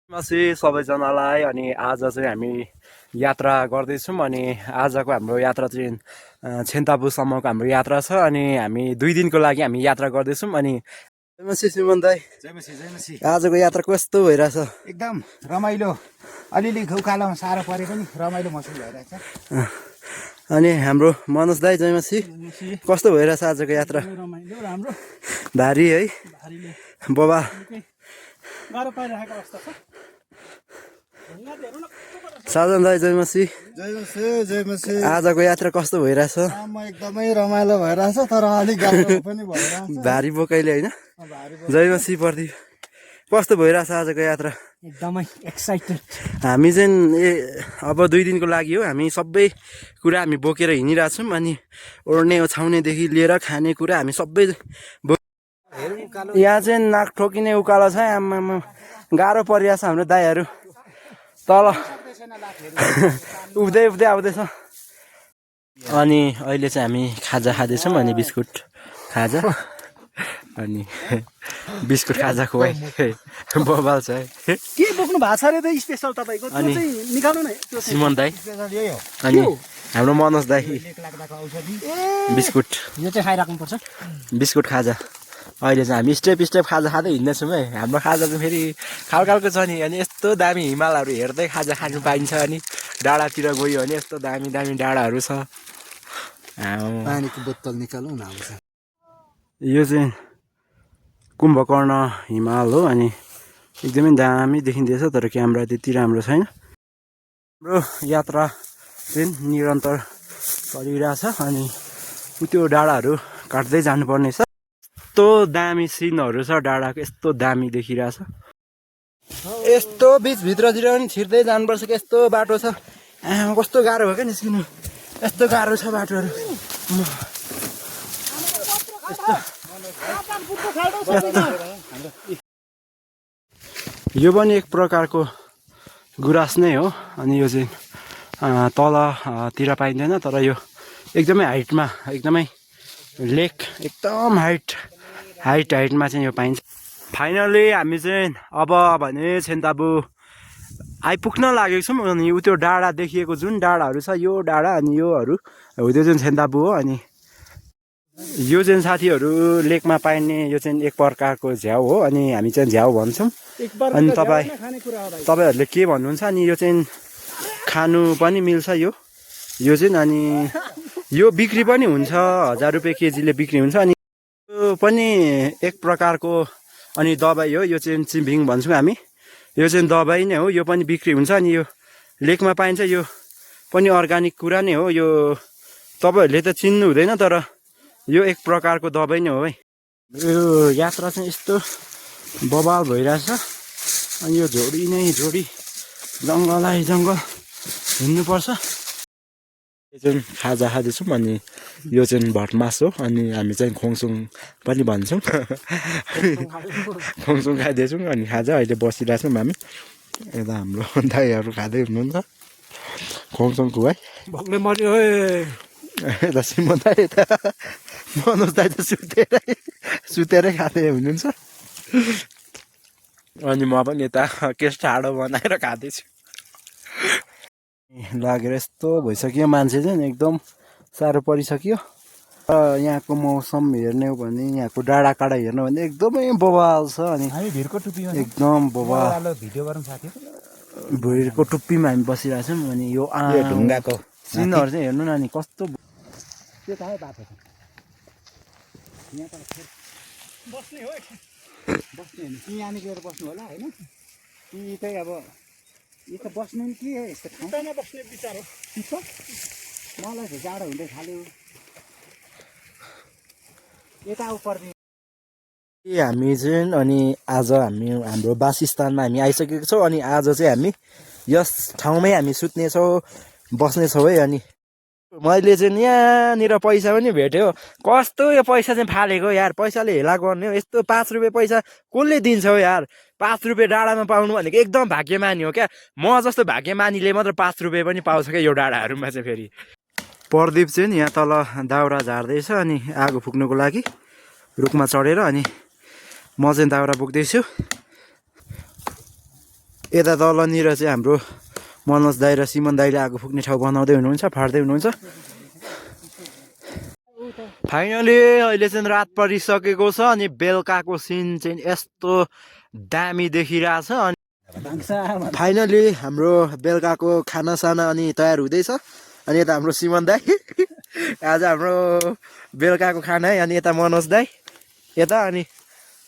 सबैजनालाई अनि आज चाहिँ हामी यात्रा गर्दैछौँ अनि आजको हाम्रो यात्रा चाहिँ छेन्तापुसम्मको हाम्रो यात्रा छ अनि हामी 2 दिनको लागि हामी यात्रा गर्दैछौँ अनि जयमसी सिमन दाइ जयमसी आजको यात्रा कस्तो भइरहेछ एकदम रमाइलो अलिअलि उकालोमा साह्रो परे पनि रमाइलो महसुस भइरहेछ अनि हाम्रो मनोज दाइ जयमसी कस्तो भइरहेछ आजको यात्रा रमाइलो राम्रो भारी है भारीले बाबा गाह्रो पाइरहेको अवस्था छ साजन दाइ जयमसी जयमसी आजको यात्रा कस्तो भइरहेछ एकदमै रमाइलो भइरहेछ तर अलिक गाह्रो पनि भइरहेछ भारी बोकाइले होइन जयमसी प्रदीप कस्तो भइरहेछ आजको यात्रा एकदमै एक्साइटेड हामी चाहिँ अब 2 दिनको लागि हो हामी सबै कुरा हामी बोकेर हिँडिरहेछौँ अनि ओड्ने ओछाउनेदेखि लिएर खाने कुरा हामी सबै यहाँ चाहिँ नाक ठोकिने उकालो छ आम्मामा गाह्रो परिरहेछ हाम्रो दाइहरू तल उफ्दै उफ्दै आउँदैछ अनि अहिले चाहिँ हामी खाजा खाँदैछौँ अनि बिस्कुट खाजा अनि बिस्कुट खाजा खुवाइ बबाल छ है के बोक्नु भएको छ अरे त स्पेसल तपाईँको त्यो अनि चाहिँ निकाल्नु न त्यो चाहिँ सिमन दाई अनि हाम्रो मनोज दाई बिस्कुट यो चाहिँ खाइराख्नुपर्छ बिस्कुट खाजा अहिले चाहिँ हामी स्टेप खाजा खाँदै हिँड्दैछौँ है हाम्रो खाजा चाहिँ फेरि खालको छ नि अनि यस्तो दामी हिमालहरू हेर्दै खाजा खानु पाइन्छ अनि डाँडातिर गयो भने यस्तो दामी दामी डाँडाहरू छ पानीको बोतल निकालौँ न आउँछ यो चाहिँ कुम्भकर्ण हिमाल हो अनि एकदमै दामी देखिँदैछ तर क्यामेरा त्यति राम्रो छैन हाम्रो यात्रा चाहिँ निरन्तर चलिरहेछ अनि त्यो डाँडाहरू काट्दै जानुपर्ने छ यस्तो दामी सिनहरू छ डाँडाको यस्तो दामी देखिरहेछ यस्तो बिचभित्रतिर पनि छिर्दै जानुपर्छ कि यस्तो बाटो छ कस्तो गाह्रो भयो क्या निस्किनु यस्तो गाह्रो छ बाटोहरू यो पनि एक प्रकारको गुराँस नै हो अनि यो चाहिँ तलतिर पाइँदैन तर यो एकदमै हाइटमा एकदमै लेक एकदम हाइटमा चाहिँ यो पाइन्छ फाइनली हामी चाहिँ अब भने छेन्तापु आइपुग्न लागेको छौँ अनि त्यो डाँडा देखिएको जुन डाँडाहरू छ यो डाँडा अनि योहरू हो त्यो चाहिँ छेन्तापु हो अनि यो चाहिँ साथीहरू लेकमा पाइने यो चाहिँ एक प्रकारको झ्याउ हो अनि हामी चाहिँ झ्याउ भन्छौँ अनि तपाईँहरूले के भन्नुहुन्छ अनि यो चाहिँ खानु पनि मिल्छ यो चाहिँ अनि यो बिक्री पनि हुन्छ 1000 रुपियाँ केजीले बिक्री हुन्छ अनि यो पनि एक प्रकारको अनि दबाई हो यो चाहिँ चिम्भिङ भन्छौँ हामी यो चाहिँ दबाई नै हो यो पनि बिक्री हुन्छ अनि यो लेकमा पाइन्छ यो पनि अर्ग्यानिक कुरा नै हो यो तपाईँहरूले त चिन्नु हुँदैन तर यो एक प्रकारको दबाई नै हो है यो यात्रा चाहिँ यस्तो बवाल भइरहेछ अनि यो झोडी नै झोडी जङ्गलै जङ्गल हिँड्नुपर्छ यो चाहिँ खाजा खाँदैछौँ अनि यो चाहिँ भटमास हो अनि हामी चाहिँ खोङसुङ पनि भन्छौँ खोङसुङ खाँदैछौँ अनि खाजा अहिले बसिरहेछौँ हामी यता हाम्रो दाइहरू खाँदै हुनुहुन्छ खोङसुङ खुवाइ भोग्ने मर्यो यता सिमन दाइ यता मनोज दाइ त सुतेरै खाँदै हुनुहुन्छ अनि म पनि यता केस ठाडो बनाएर खाँदैछु लागेर यस्तो भइसक्यो मान्छे चाहिँ एकदम साह्रो परिसक्यो यहाँको मौसम हेर्ने हो भने यहाँको डाँडा काँडा हेर्ने हो भने एकदमै बवाल छ अनि एकदम बवाल भिडियो गरौँ साथी भुइँको टुप्पीमा हामी बसिरहेछौँ अनि यो ढुङ्गाको सिनहरू चाहिँ हेर्नु न अनि कस्तो त्यो कहाँ बाटो छ यहाँ त बस्ने हो बस्ने होइन कि यहाँनिर गएर बस्नु होला होइन कि चाहिँ अब यो त बस्नु नि के यस्तो ठाउँ बस्ने विचार हो मलाई त जाडो हुँदै थाल्यो यता पर्ने हामी चाहिँ अनि आज हाम्रो वासस्थानमा हामी आइसकेको छौँ अनि आज चाहिँ हामी यस ठाउँमै हामी सुत्नेछौँ बस्नेछौँ है अनि मैले चाहिँ यहाँनिर पैसा पनि भेट्यो कस्तो यो पैसा चाहिँ फालेको यार पैसाले हेला गर्ने हो यस्तो 5 रुपियाँ पैसा कसले दिन्छ हो यार 5 रुपियाँ डाँडामा पाउनु भनेको एकदम भाग्यमानी हो क्या म जस्तो भाग्यमानीले मात्र 5 रुपियाँ पनि पाउँछ क्या यो डाँडाहरूमा चाहिँ फेरि प्रदीप चाहिँ यहाँ तल दाउरा झार्दैछ अनि आगो फुक्नुको लागि रुखमा चढेर अनि म चाहिँ दाउरा बोक्दैछु यता तलनिर चाहिँ हाम्रो मनोज दाई र सिमन दाईले आगो फुक्ने ठाउँ बनाउँदै हुनुहुन्छ, फाड्दै हुनुहुन्छ। फाइनली अहिले चाहिँ रात परिसकेको छ अनि बेलुकाको सिन चाहिँ यस्तो दामी देखिरहेछ। अनि फाइनली हाम्रो बेलुकाको खानासाना अनि तयार हुँदैछ। अनि यता हाम्रो सिमन दाई आज हाम्रो बेलुकाको खाना है। अनि यता मनोज दाई यता, अनि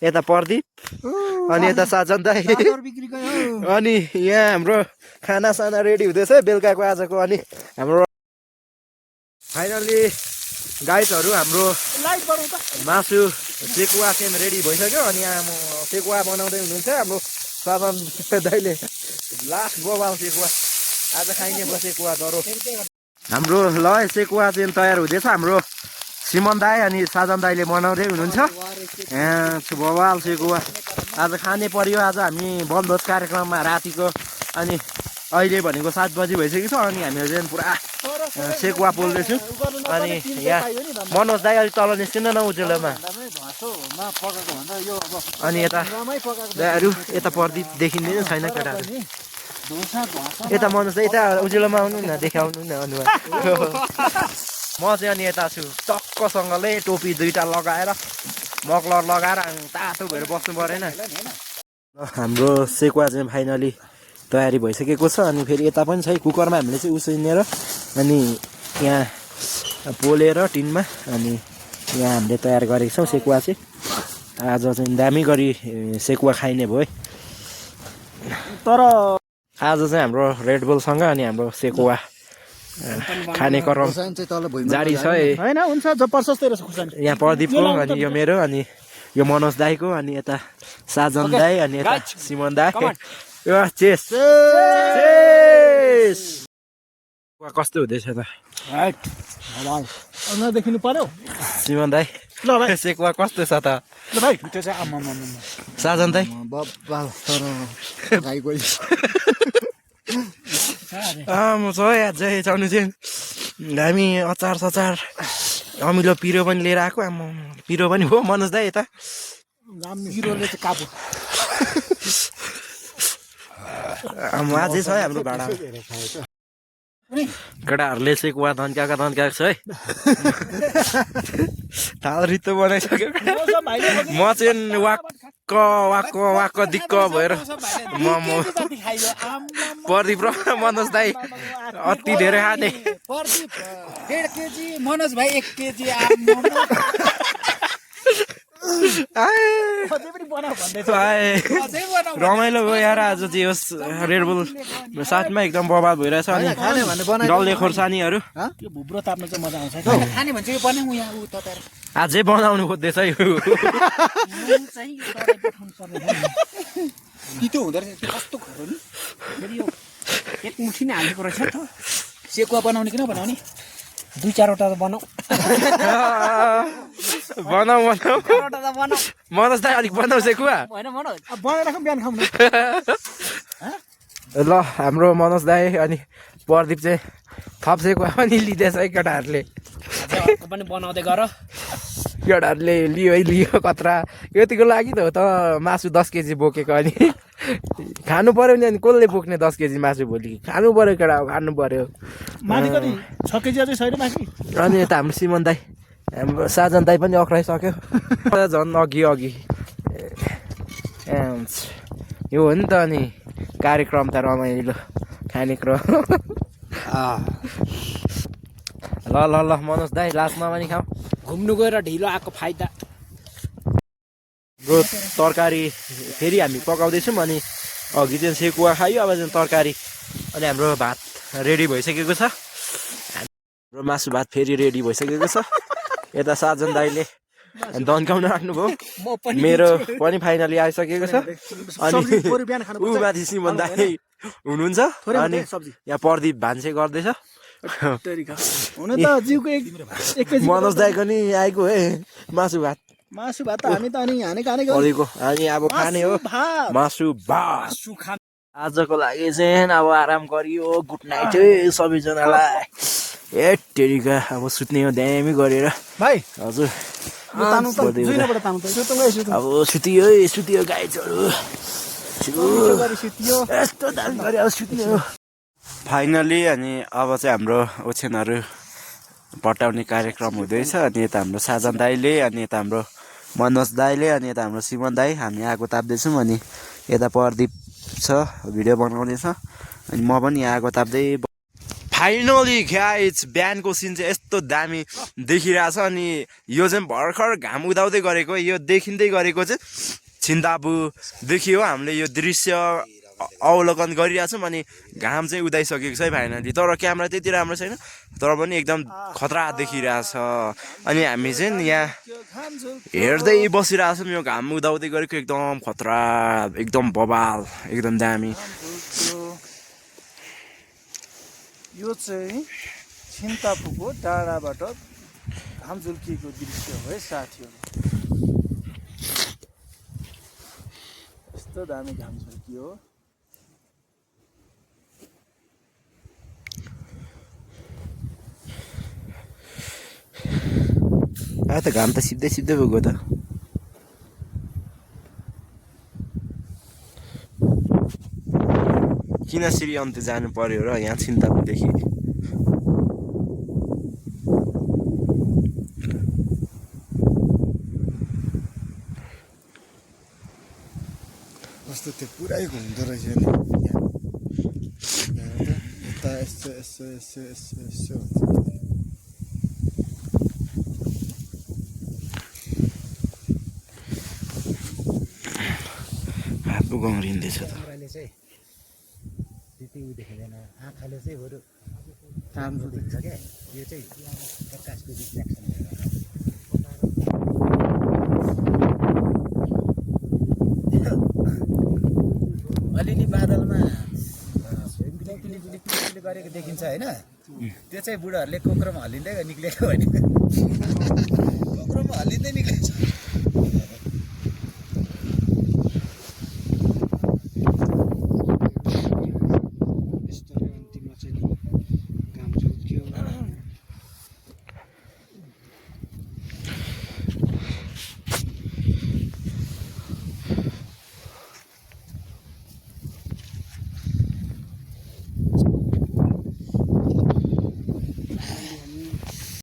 यता प्रदीप, अनि यता साजन दाई, अनि यहाँ हाम्रो खानासाना रेडी हुँदैछ बेलुकाको आजको। अनि हाम्रो फाइनली गाइजहरू हाम्रो मासु सेकुवा चाहिँ रेडी भइसक्यो। अनि यहाँ सेकुवा बनाउँदै हुनुहुन्छ हाम्रो साजन दाईले। लास्ट बबाल सेकुवा आज खाइने सेकुवा दरो हाम्रो ल सेकुवा चाहिँ तयार हुँदैछ। हाम्रो सिमन दाई अनि साजन दाईले बनाउँदै हुनुहुन्छ। यहाँ बबाल सेकुवा आज खाने पर्यो। आज हामी वनभोज कार्यक्रममा रातिको, अनि अहिले भनेको 7 बजी भइसकेको छ। अनि हामीहरू चाहिँ पुरा सेकुवा पोल्दैछौँ। अनि यहाँ मनोज दाई अलिक तल निस्किन न उजेलोमा। अनि यता दाईहरू यता प्रदीप देखिँदैन छैन केटाहरू। यता मनोज दाई यता उजेलोमा आउनु न, देखाउनु न अनुहार। म चाहिँ अनि यता छु टक्कसँगले टोपी 2टा लगाएर मक्लर लगाएर तातो भएर बस्नु परेन। हाम्रो सेकुवा चाहिँ फाइनली तयारी भइसकेको छ। अनि फेरि यता पनि छ कुकरमा हामीले चाहिँ उसिनेर अनि यहाँ पोलेर टिनमा, अनि यहाँ हामीले तयार गरेको छौँ सेकुवा चाहिँ। आज चाहिँ दामी गरी सेकुवा खाइने भयो। तर आज चाहिँ हाम्रो रेडबुलसँग अनि हाम्रो सेकुवा खाने क्रम जारी छ है। होइन हुन्छ जो प्रशस्तै रहेछ खुर्सानी। यहाँ प्रदीपको, अनि यो मेरो, अनि यो मनोज दाईको, अनि यता साजन दाई, अनि यता सिमन दाई। यो चेस कस्तो हुँदैछ त देखिनु पर्यो सिमन दाई? ल भाइ सेकुवा कस्तो छ त ल भाइ त्यो चाहिँ आम्मा साजन दाई? म छ अझै चाउनु चाहिँ हामी अचार सचार अमिलो पिरो पनि लिएर आएको। पिरो पनि हो मनोज दाई यता पिरोले चाहिँ काबु अझै छ है हाम्रो भाडा। केटाहरूले सेकुवा धन्काएको छ है। थाल रित्तो बनाइसक्यो। म चाहिँ वाक्क दिक्क भएर प्रदीप र मनोज दाई अति धेरै खाने। प्रदीप 1.5 केजी, मनोज भाइ 1 केजी। रमाइलो भयो यार आज चाहिँ होस्। रेडबुल साथमा एकदम बबाल भइरहेछ। अनि डल्ले खोर्सानीहरू भुब्रो ताप्नु चाहिँ मजा आउँछ। खाने भन्छ यो बनाऊ यहाँ उ तताएर अझै बनाउनु खोज्दैछ यो। पितो हुँदो रहेछ कस्तो खरो नि। फेरि यो एक मुठी नै हालेको रहेछ त। सेकुवा बनाउने कि नबनाउने? 2-4वटा त बनाऊ। बनाऊ मनोज दाई अलिक बनाउ सेकुवा। बनाएर खाऊँ बिहान खाऊँ न। ल हाम्रो मनोज दाई अनि प्रदीप चाहिँ थप सेकुवा पनि लिँदैछ है केटाहरूले। पनि बनाउँदै गर। केटाहरूले लियो कत्रा यतिको लागि त हो त मासु 10 केजी बोकेको। अनि खानु पर्यो नि, अनि कसले बोक्ने 10 केजी मासु भोलि? खानु पर्यो केटा, खानु पर्यो। माथि कति 6 केजी अझै छैन बाँकी। अनि यता हाम्रो सिमन दाई, हाम्रो साजन दाई पनि अख्राइसक्यो झन् अघि। यो हो नि त अनि कार्यक्रम त रमाइलो खाने क्रम। ल मनोज दाई लास्टमा पनि खाऊ। घुम्नु गएर ढिलो आएको फाइदा। ब्रो तरकारी फेरि हामी पकाउँदैछौँ। अनि अघि चाहिँ सेकुवा खायो, अब चाहिँ तरकारी। अनि हाम्रो भात रेडी भइसकेको छ। हाम्रो मासु भात फेरि रेडी भइसकेको छ। यता साजन दाईले दन्काउन आँट्नुभयो। मेरो पनि फाइनली आइसकेको छ। अनि ऊ माथि सिमन दाई हुनुहुन्छ। अनि यहाँ प्रदीप भान्से गर्दैछ। मनोज दाईको नि आएको है मासु भात। हामी त अनि हानेको अनि अब खाने हो मासु भात। आजको लागि चाहिँ अब आराम गरियो। गुड नाइट है सबैजनालाई। ए टेरिका अब सुत्ने हो दामी गरेर भाइ। हजुर अब सुतियो गाइजहरू गरी सुतियो यस्तो दामी गरी अब सुत्ने हो फाइनली। अनि अब चाहिँ हाम्रो ओछ्यानहरू पटाउने कार्यक्रम हुँदैछ। अनि यता हाम्रो साजन दाईले, अनि यता हाम्रो मनोज दाईले, अनि यता हाम्रो सिमन दाई, हामी आगो ताप्दैछौँ। अनि यता प्रदीप छ भिडियो बनाउँदैछ, अनि म पनि यहाँ आगो ताप्दै। फाइनली गाइज बिहानको सिन चाहिँ यस्तो दामी देखिरहेछ। अनि यो चाहिँ भर्खर घाम उदाउँदै गरेको, यो देखिँदै गरेको चाहिँ छिन्तापु देखियो। हामीले यो दृश्य अवलोकन गरिरहेछौँ। अनि घाम चाहिँ उदाइसकेको छ है फाइनली। तर क्यामेरा त्यति राम्रो छैन, तर पनि एकदम खतरा देखिरहेछ। अनि हामी चाहिँ यहाँ हेर्दै बसिरहेछौँ, यो घाम उदाउँदै गरेको एकदम खतरा, एकदम बबाल, एकदम दामी। यो चाहिँ छिन्तापुको डाँडाबाट घाम झुल्किएको दृश्य हो है साथीहरू। यस्तो दामी घाम झुल्कियो। त घाम त सिधै सिधै गयो त। किन श्री अन्त्य जानु पर्यो र यहाँ छिन्तापुदेखि? कस्तो त्यो पुरै घुम्दो रहेछ नि यता यसो यसो यसो यसो यसो हात पो गौरिँदैछ त। चाहिँ त्यति उ देख्दैन, आँखाले चाहिँ बरु राम्रो देख्छ क्या। यो चाहिँ प्रकाशको रिफ्लेक्सन अलिअलि बादलमा पिलिपिली गरेको देखिन्छ होइन। त्यो चाहिँ बुढाहरूले कोक्रोमा हल्लिँदै निक्लेको भने